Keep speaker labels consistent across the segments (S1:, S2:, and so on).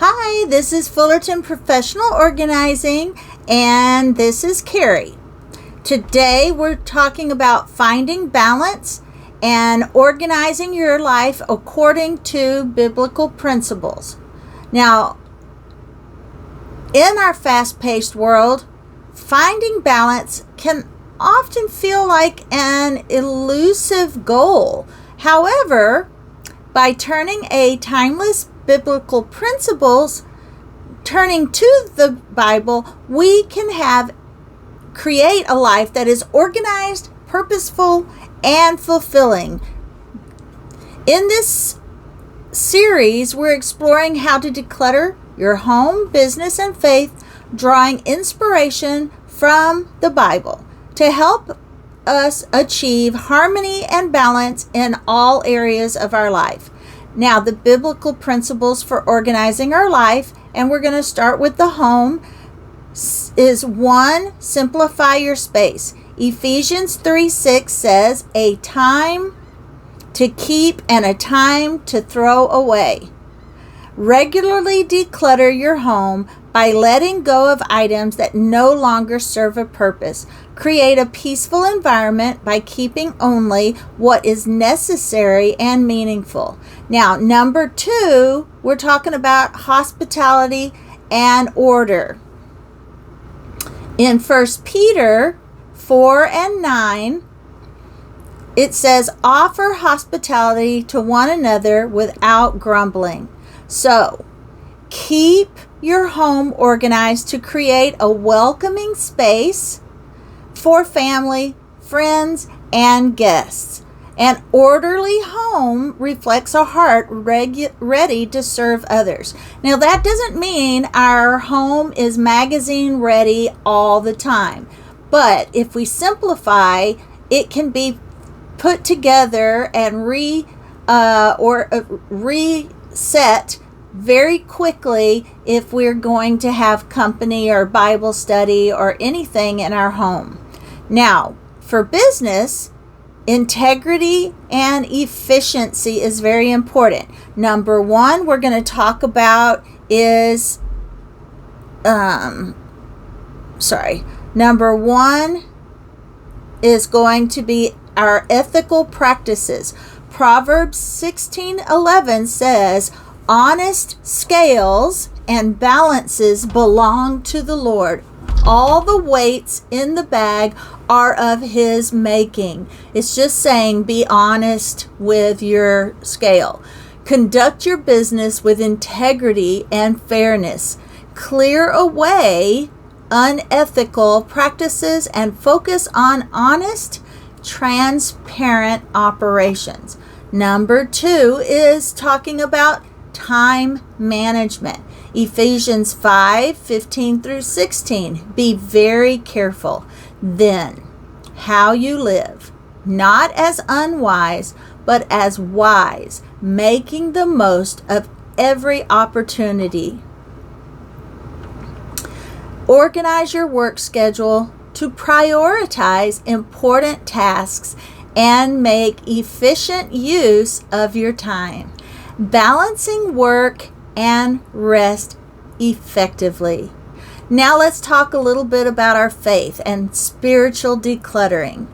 S1: Hi, this is Fullerton Professional Organizing, and this is Carrie. Today we're talking about finding balance and organizing your life according to biblical principles. Now, in our fast-paced world, finding balance can often feel like an elusive goal. However, by turning biblical principles, turning to the Bible, we can create a life that is organized, purposeful, and fulfilling. In this series, we're exploring how to declutter your home, business, and faith, drawing inspiration from the Bible to help us achieve harmony and balance in all areas of our life. Now, the biblical principles for organizing our life, and we're going to start with the home, is 1, simplify your space. Ephesians 3:6 says, a time to keep and a time to throw away. Regularly declutter your home by letting go of items that no longer serve a purpose. Create a peaceful environment by keeping only what is necessary and meaningful. Now, number 2, we're talking about hospitality and order. In 1 Peter 4:9, it says, offer hospitality to one another without grumbling. So, keep your home organized to create a welcoming space for family, friends, and guests. An orderly home reflects a heart ready to serve others. Now, that doesn't mean our home is magazine ready all the time. But if we simplify, it can be put together and reset very quickly if we're going to have company or Bible study or anything in our home. Now, for business, integrity and efficiency is very important. Number 1 we're going to talk about is Number 1 is going to be our ethical practices. Proverbs 16:11 says, honest scales and balances belong to the Lord. All the weights in the bag are of his making. It's just saying be honest with your scale. Conduct your business with integrity and fairness. Clear away unethical practices and focus on honest, transparent operations. Number 2 is talking about time management. Ephesians 5:15-16. Be very careful then how you live, not as unwise, but as wise, making the most of every opportunity. Organize your work schedule to prioritize important tasks and make efficient use of your time. Balancing work and rest effectively. Now let's talk a little bit about our faith and spiritual decluttering.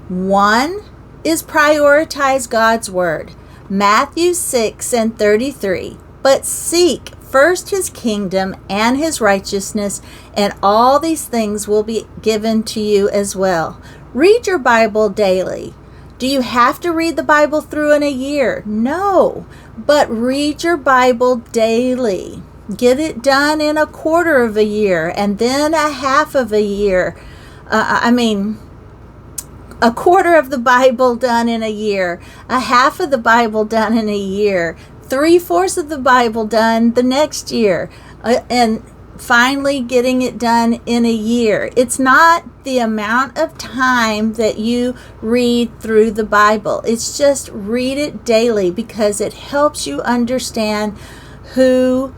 S1: 1 is prioritize God's word. Matthew 6:33. But seek first his kingdom and his righteousness, and all these things will be given to you as well. Read your Bible daily. Do you have to read the Bible through in a year? No, but read your Bible daily. Get it done in a quarter of a year and then a half of a year. A quarter of the Bible done in a year, a half of the Bible done in a year, 3/4 of the Bible done the next year, and finally getting it done in a year. It's not the amount of time that you read through the Bible. It's just read it daily because it helps you understand who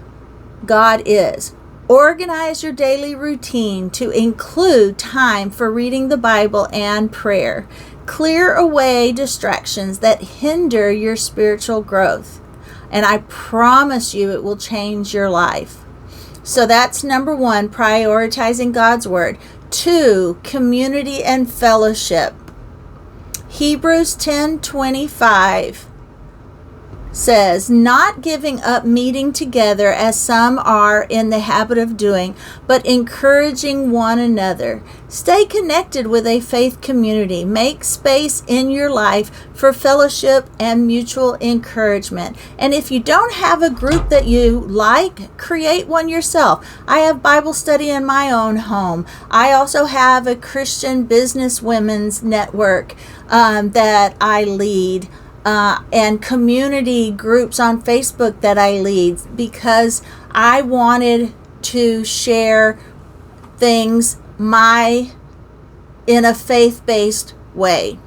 S1: God is. Organize your daily routine to include time for reading the Bible and prayer. Clear away distractions that hinder your spiritual growth. And I promise you it will change your life. So that's number 1, prioritizing God's Word. 2, community and fellowship. Hebrews 10:25 says, not giving up meeting together as some are in the habit of doing, but encouraging one another. Stay connected with a faith community. Make space in your life for fellowship and mutual encouragement. And if you don't have a group that you like, create one yourself. I have Bible study in my own home. I also have a Christian business women's network that I lead. And community groups on Facebook that I lead, because I wanted to share things in a faith-based way.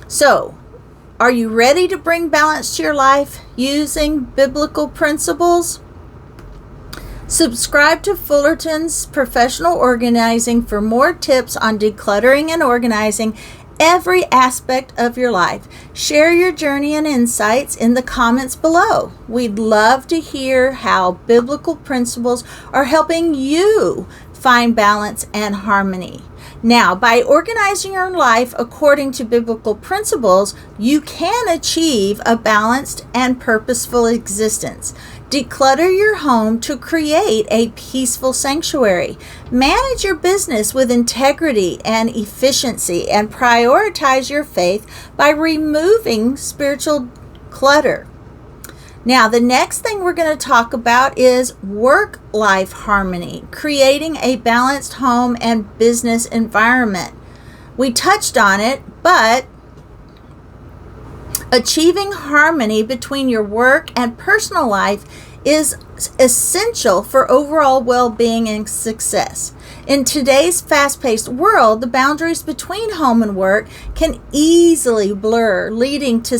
S1: So, are you ready to bring balance to your life using biblical principles? Subscribe to Fullerton's Professional Organizing for more tips on decluttering and organizing every aspect of your life. Share your journey and insights in the comments below. We'd love to hear how biblical principles are helping you find balance and harmony. Now, by organizing your life according to biblical principles, you can achieve a balanced and purposeful existence. Declutter your home to create a peaceful sanctuary. Manage your business with integrity and efficiency, and prioritize your faith by removing spiritual clutter. Now, the next thing we're going to talk about is work-life harmony, creating a balanced home and business environment. We touched on it, but achieving harmony between your work and personal life is essential for overall well-being and success. In today's fast-paced world, the boundaries between home and work can easily blur, leading to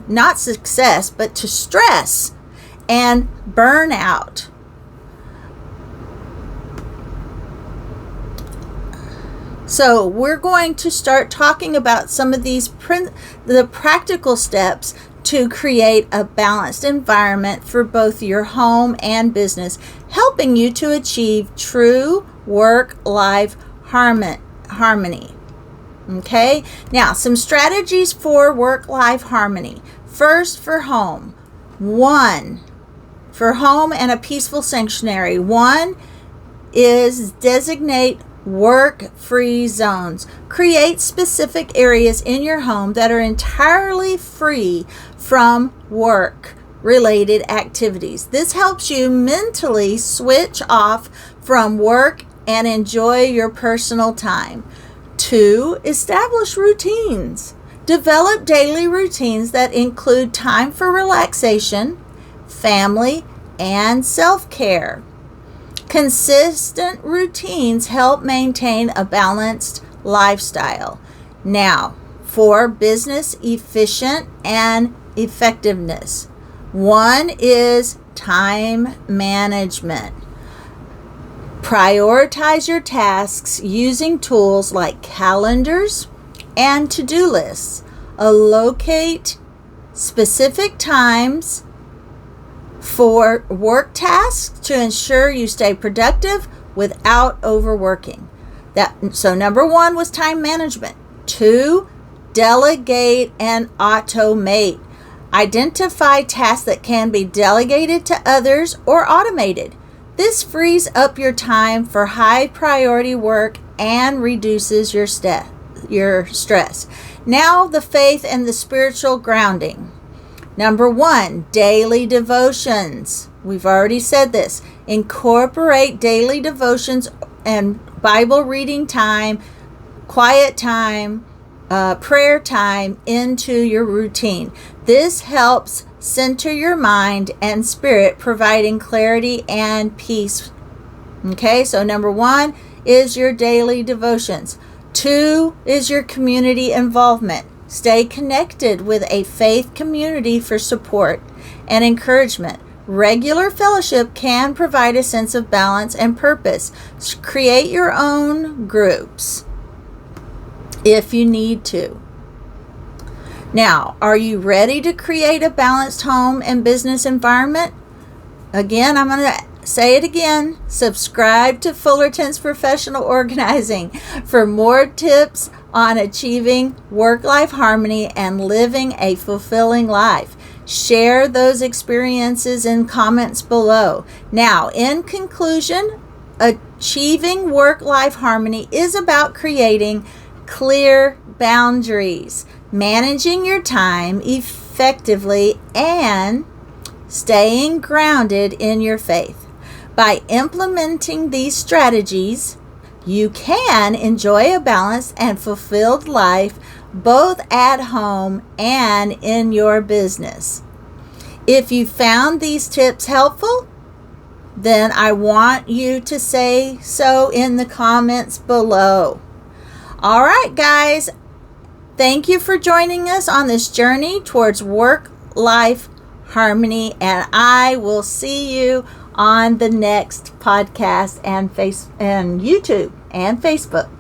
S1: not success, but to stress and burnout. So we're going to start talking about some of the practical steps to create a balanced environment for both your home and business, helping you to achieve true work-life harmony. Okay, now some strategies for work-life harmony. First, for home. 1, for home and a peaceful sanctuary. 1 is designate work-free zones. Create specific areas in your home that are entirely free from work-related activities. This helps you mentally switch off from work and enjoy your personal time. 2, establish routines. Develop daily routines that include time for relaxation, family, and self-care. Consistent routines help maintain a balanced lifestyle. Now, for business efficient and effectiveness. 1 is time management. Prioritize your tasks using tools like calendars and to-do lists. Allocate specific times for work tasks to ensure you stay productive without overworking. So number 1 was time management. 2, delegate and automate. Identify tasks that can be delegated to others or automated. This frees up your time for high priority work and reduces your stress. Now, the faith and the spiritual grounding. Number 1, daily devotions. We've already said this. Incorporate daily devotions and Bible reading time, quiet time, prayer time into your routine. This helps center your mind and spirit, providing clarity and peace. Okay, so number 1 is your daily devotions. 2 is your community involvement. Stay connected with a faith community for support and encouragement. Regular fellowship can provide a sense of balance and purpose. Create your own groups if you need to. Now, are you ready to create a balanced home and business environment? Again, I'm going to say it again. Subscribe to Fullerton's Professional Organizing for more tips on achieving work-life harmony and living a fulfilling life. Share those experiences in comments below. Now, in conclusion, achieving work-life harmony is about creating clear boundaries, managing your time effectively, and staying grounded in your faith. By implementing these strategies, you can enjoy a balanced and fulfilled life both at home and in your business. If you found these tips helpful, then I want you to say so in the comments below. All right, guys. Thank you for joining us on this journey towards work-life harmony, and I will see you on the next podcast and YouTube and Facebook.